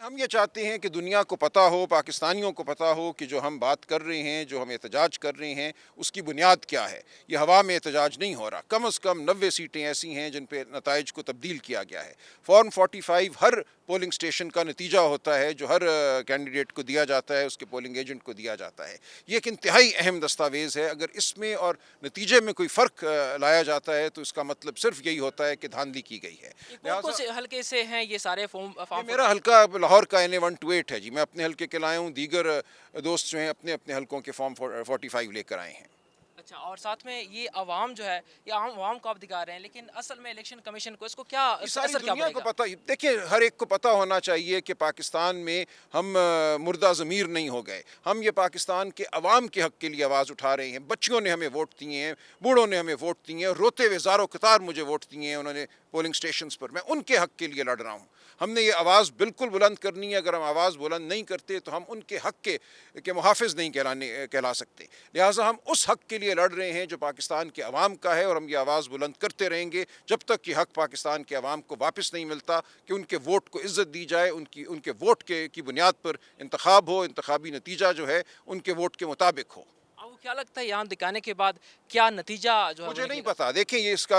हम ये चाहते हैं कि दुनिया को पता हो, पाकिस्तानियों को पता हो कि जो हम बात कर रहे हैं, जो हम एहतजाज कर रहे हैं, उसकी बुनियाद क्या है। ये हवा में एहतजाज नहीं हो रहा। कम से कम 90 सीटें ऐसी हैं जिन पे नताइज को तब्दील किया गया है। फॉर्म 45 हर पोलिंग स्टेशन का नतीजा होता है, जो हर कैंडिडेट को दिया जाता है, उसके पोलिंग एजेंट को दिया जाता है। ये एक इंतहाई अहम दस्तावेज़ है। अगर इसमें और नतीजे में कोई फ़र्क लाया जाता है तो इसका मतलब सिर्फ यही होता है कि धांधली की गई है। ये कौन-कौन लिहाजा से हल्के से हैं ये सारे ये फॉर्म मेरा हल्का लाहौर का NA 128 है जी। मैं अपने हल्के के लाया हूँ, दीगर दोस्त जो हैं अपने अपने हल्कों के फॉर्म 45 लेकर आए हैं। अच्छा और साथ में ये अवाम जो है, ये आम अवाम को आप दिखा रहे हैं, लेकिन असल में इलेक्शन कमीशन को इसको क्या ये सारी असर क्या दुनिया को पड़ेगा? पता, देखिए हर एक को पता होना चाहिए कि पाकिस्तान में हम मुर्दा ज़मीर नहीं हो गए। हम ये पाकिस्तान के अवाम के हक़ के लिए आवाज़ उठा रहे हैं। बच्चियों ने हमें वोट दिए हैं, बूढ़ों ने हमें वोट दिए हैं, रोते हुए ज़ारों कतार मुझे वोट दिए हैं उन्होंने पोलिंग स्टेशंस पर। मैं उनके हक़ के लिए लड़ रहा हूँ। हमने ये आवाज़ बिल्कुल बुलंद करनी है। अगर हम आवाज़ बुलंद नहीं करते तो हम उनके हक़ के मुहाफ़िज़ नहीं कहला सकते। लिहाजा हम उस हक़ के लिए लड़ रहे हैं जो पाकिस्तान के अवाम का है, और हम ये आवाज़ बुलंद करते रहेंगे जब तक ये हक़ पाकिस्तान के अवाम को वापस नहीं मिलता कि उनके वोट को इज़्ज़त दी जाए, उनके वोट की बुनियाद पर इंतखाब हो, इंतखाबी नतीजा जो है उनके वोट के मुताबिक हो। आपको क्या लगता है यहाँ दिखाने के बाद क्या नतीजा जो है वो मुझे नहीं निकलेगा? पता। देखिए, ये इसका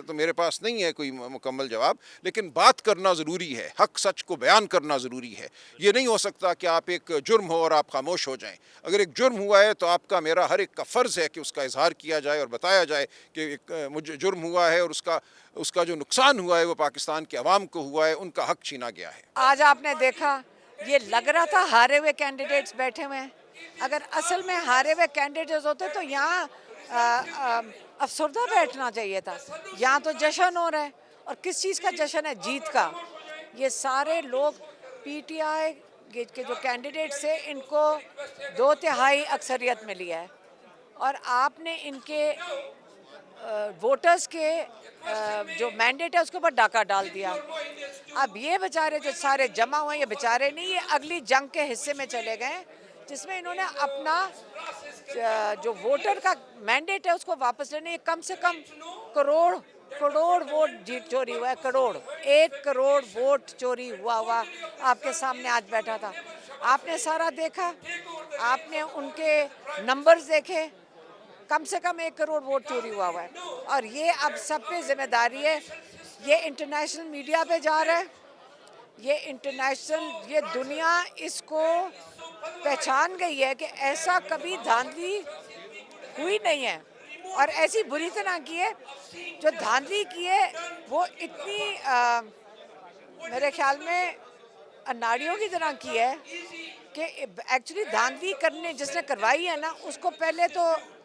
तो मेरे पास नहीं है कोई मुकम्मल जवाब, लेकिन बात करना ज़रूरी है, हक़ सच को बयान करना ज़रूरी है। ये नहीं हो सकता कि आप एक जुर्म हो और आप खामोश हो जाएँ। अगर एक जुर्म हुआ है तो आपका मेरा हर एक का फ़र्ज़ है कि उसका इज़हार किया जाए और बताया जाए कि एक मुझे जुर्म हुआ है, और उसका उसका जो नुकसान हुआ है वो पाकिस्तान के अवाम को हुआ है, उनका हक़ छीना गया है। आज आपने देखा, ये लग रहा था हारे हुए कैंडिडेट्स बैठे हुए हैं। अगर असल में हारे हुए कैंडिडेट्स होते तो यहाँ अफसरदा बैठना चाहिए था। यहाँ तो जश्न हो रहा है, और किस चीज़ का जश्न है? जीत का। ये सारे लोग PTI के जो कैंडिडेट्स थे, इनको 2/3 अक्सरियत मिली है, और आपने इनके वोटर्स के जो मैंडेट है उसके ऊपर डाका डाल दिया। अब ये बेचारे जो सारे जमा हुए, ये बेचारे नहीं, ये अगली जंग के हिस्से में चले गए जिसमें इन्होंने अपना जो वोटर का मैंडेट है उसको वापस लेने, ये कम से कम करोड़ करोड़ वोट जीत चोरी हुआ है। करोड़, 1 करोड़ वोट चोरी हुआ आपके सामने आज बैठा था। आपने सारा देखा, आपने उनके नंबर्स देखे, कम से कम 1 करोड़ वोट चोरी हुआ है। और ये अब सब पे जिम्मेदारी है। ये इंटरनेशनल मीडिया पे जा रहा है, ये दुनिया इसको पहचान गई है कि ऐसा कभी धांधली हुई नहीं है, और ऐसी बुरी तरह की है। जो धांधली की है वो इतनी मेरे ख्याल में अनाड़ियों की तरह की है कि एक्चुअली धांधली करने जिसने करवाई है ना, उसको पहले तो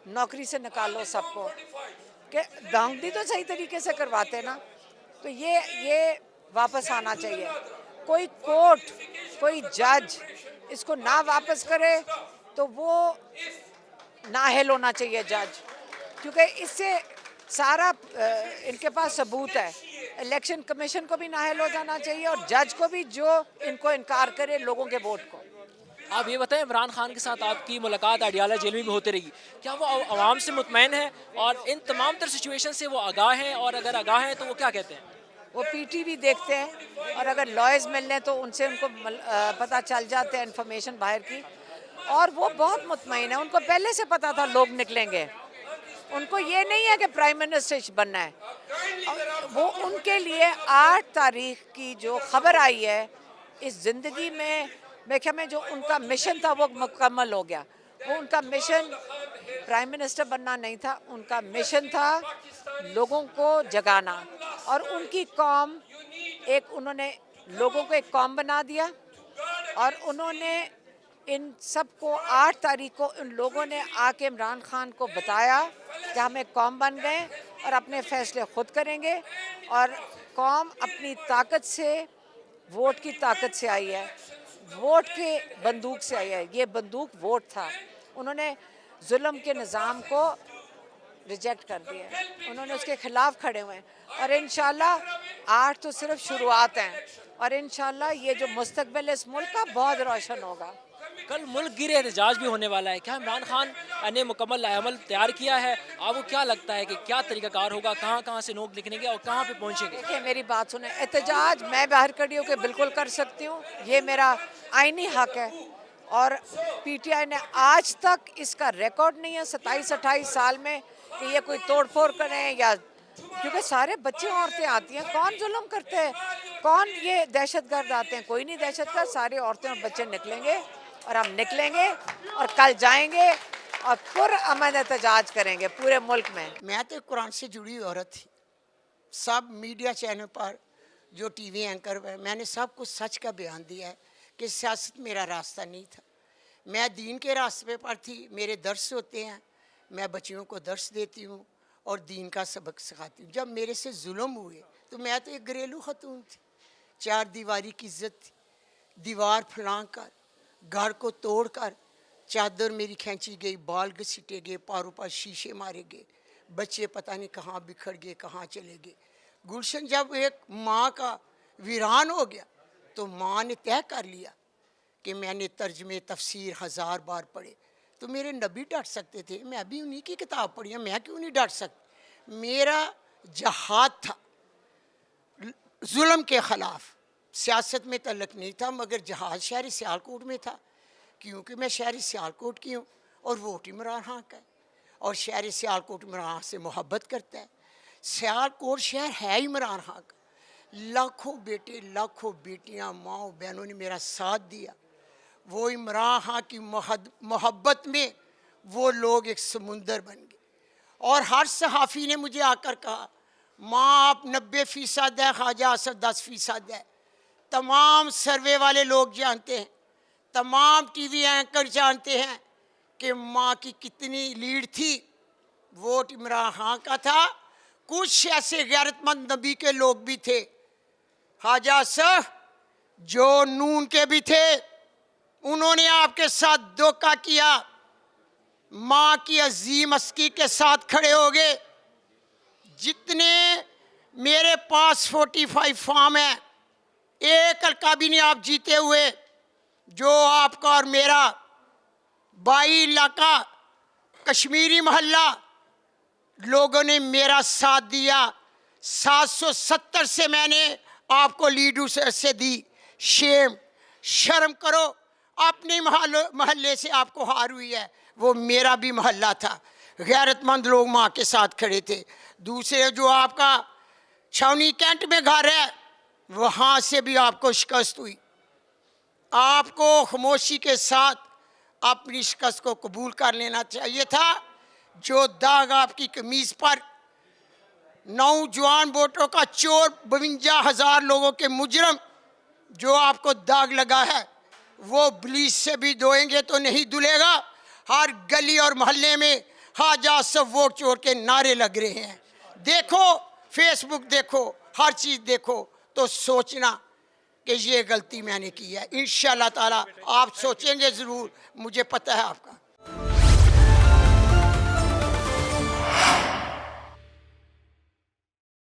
नौकरी से निकालो सबको, कि धांधली तो सही तरीके से करवाते ना। तो ये वापस आना चाहिए। कोई कोर्ट, कोई जज इसको ना वापस करे तो वो नाअहल होना चाहिए जज, क्योंकि इससे सारा इनके पास सबूत है। इलेक्शन कमीशन को भी नाअहल हो जाना चाहिए, और जज को भी, जो इनको इनकार करे लोगों के वोट को। आप ये बताएं, इमरान खान के साथ आपकी मुलाकात अडियाला जेल में भी होती रही, क्या वो आवाम से मुतमईन है और इन तमाम तर सिचुएशन से वो आगाह हैं, और अगर आगाह हैं तो वो क्या कहते हैं? वो PT भी देखते हैं, और अगर लॉयर्स मिल लें तो उनसे उनको पता चल जाते हैं इन्फॉर्मेशन बाहर की, और वो बहुत मुतमईन है। उनको पहले से पता था लोग निकलेंगे। उनको ये नहीं है कि प्राइम मिनिस्टर बनना है। वो उनके लिए 8 तारीख की जो खबर आई है, इस ज़िंदगी में मेरे ख्याल में जो उनका मिशन था वो मुकम्मल हो गया। वो उनका मिशन प्राइम मिनिस्टर बनना नहीं था, उनका मिशन था लोगों को जगाना। और उनकी कौम, एक उन्होंने लोगों को एक कौम बना दिया, और उन्होंने इन सबको 8 तारीख को उन लोगों ने आके इमरान खान को बताया कि हम एक कौम बन गए और अपने फैसले खुद करेंगे, और कौम अपनी ताकत से, वोट की ताकत से आई है, वोट के बंदूक से आई है। ये बंदूक वोट था। उन्होंने जुल्म के निज़ाम को रिजेक्ट कर दिया है, उन्होंने उसके खिलाफ खड़े हुए हैं, और इंशाल्लाह 8 तो सिर्फ शुरुआत हैं, और इंशाल्लाह ये जो मुस्तकबिल इस मुल्क का बहुत रोशन होगा। कल मुल्क गिरे एहतजाज भी होने वाला है, क्या इमरान खान ने मुकम्मल अमल तैयार किया है? आपको क्या लगता है कि क्या तरीकाकार होगा, कहाँ कहाँ से नोट लिखनेंगे और कहाँ पे पहुँचेंगे? देखिए मेरी बात सुने, एहतजाज मैं बाहर खड़ी होकर बिल्कुल कर सकती हूँ, ये मेरा आईनी हक है। और पीटीआई ने आज तक इसका रिकॉर्ड नहीं है 27-28 साल में कि ये कोई तोड़फोड़ करें, या क्योंकि सारे बच्चे औरतें आती हैं, कौन जुल्म करते हैं, कौन ये दहशतगर्द आते हैं? कोई नहीं दहशतगर्द, सारे औरतें और बच्चे निकलेंगे और हम निकलेंगे और कल जाएंगे और पुरअमन एहतजाज करेंगे पूरे मुल्क में। मैं तो कुरान से जुड़ी हुई औरत थी। सब मीडिया चैनल पर जो टीवी एंकर है, मैंने सब कुछ सच का बयान दिया है कि सियासत मेरा रास्ता नहीं था। मैं दीन के रास्ते पर थी, मेरे दर्स होते हैं, मैं बच्चियों को दर्स देती हूँ और दीन का सबक सिखाती हूँ। जब मेरे से जुल्म हुए तो मैं तो एक घरेलू खतून थी, 4 दीवारी की इज्जत थी। दीवार फलांग कर, घर को तोड़ कर, चादर मेरी खींची गई, बाल घसीटे गए, पारों पर शीशे मारे गए, बच्चे पता नहीं कहाँ बिखर गए, कहाँ चले गए। गुलशन जब एक माँ का वीरान हो गया तो माँ ने तय कर लिया कि मैंने तर्जमे तफसीर 1000 बार पढ़े। तो मेरे नबी डट सकते थे, मैं अभी उन्हीं की किताब पढ़ी है, मैं क्यों नहीं डट सकती? मेरा जहाद था जुल्म के ख़िलाफ़, सियासत में तल्लक नहीं था, मगर जहाज शहर सियालकोट में था, क्योंकि मैं शहर सियालकोट की हूँ और वोट इमरान खान का है और शहर सियालकोट इमरान खान से मोहब्बत करता है। सियालकोट शहर है इमरान खान का। लाखों बेटे, लाखों बेटियाँ, माओ बहनों ने मेरा साथ दिया। वो इमरान खान की मोहब्बत में वो लोग एक समुंदर बन गए। और हर सहाफ़ी ने मुझे आकर कहा, माँ आप 90% है, ख्वाजा असद 10% है। तमाम सर्वे वाले लोग जानते हैं, तमाम टीवी एंकर जानते हैं कि माँ की कितनी लीड थी। वोट इमरान खान का था। कुछ ऐसे गैरतमंद नबी के लोग भी थे, ख्वाजा असद जो नून के भी थे, उन्होंने आपके साथ धोखा किया, माँ की अजीम अस्की के साथ खड़े हो गए। जितने मेरे पास 45 फार्म है, एक हल्का भी नहीं आप जीते हुए। जो आपका और मेरा 22 इलाका कश्मीरी मोहल्ला लोगों ने मेरा साथ दिया। 770 से मैंने आपको लीड से दी। शर्म करो, अपने मोहल्ले से आपको हार हुई है, वो मेरा भी मोहल्ला था। गैरतमंद लोग माँ के साथ खड़े थे। दूसरे जो आपका छावनी कैंट में घर है, वहाँ से भी आपको शिकस्त हुई। आपको खामोशी के साथ अपनी शिकस्त को कबूल कर लेना चाहिए था। जो दाग आपकी कमीज पर नौजवान वोटरों का चोर, 52,000 लोगों के मुजरम जो आपको दाग लगा है, वो ब्लीच से भी धोएंगे तो नहीं धुलेगा। हर गली और मोहल्ले में ख्वाजा सब वोट चोर के नारे लग रहे हैं। देखो फेसबुक, देखो हर चीज़ देखो, तो सोचना कि ये गलती मैंने की है। इंशाअल्लाह ताला आप सोचेंगे ज़रूर, मुझे पता है आपका।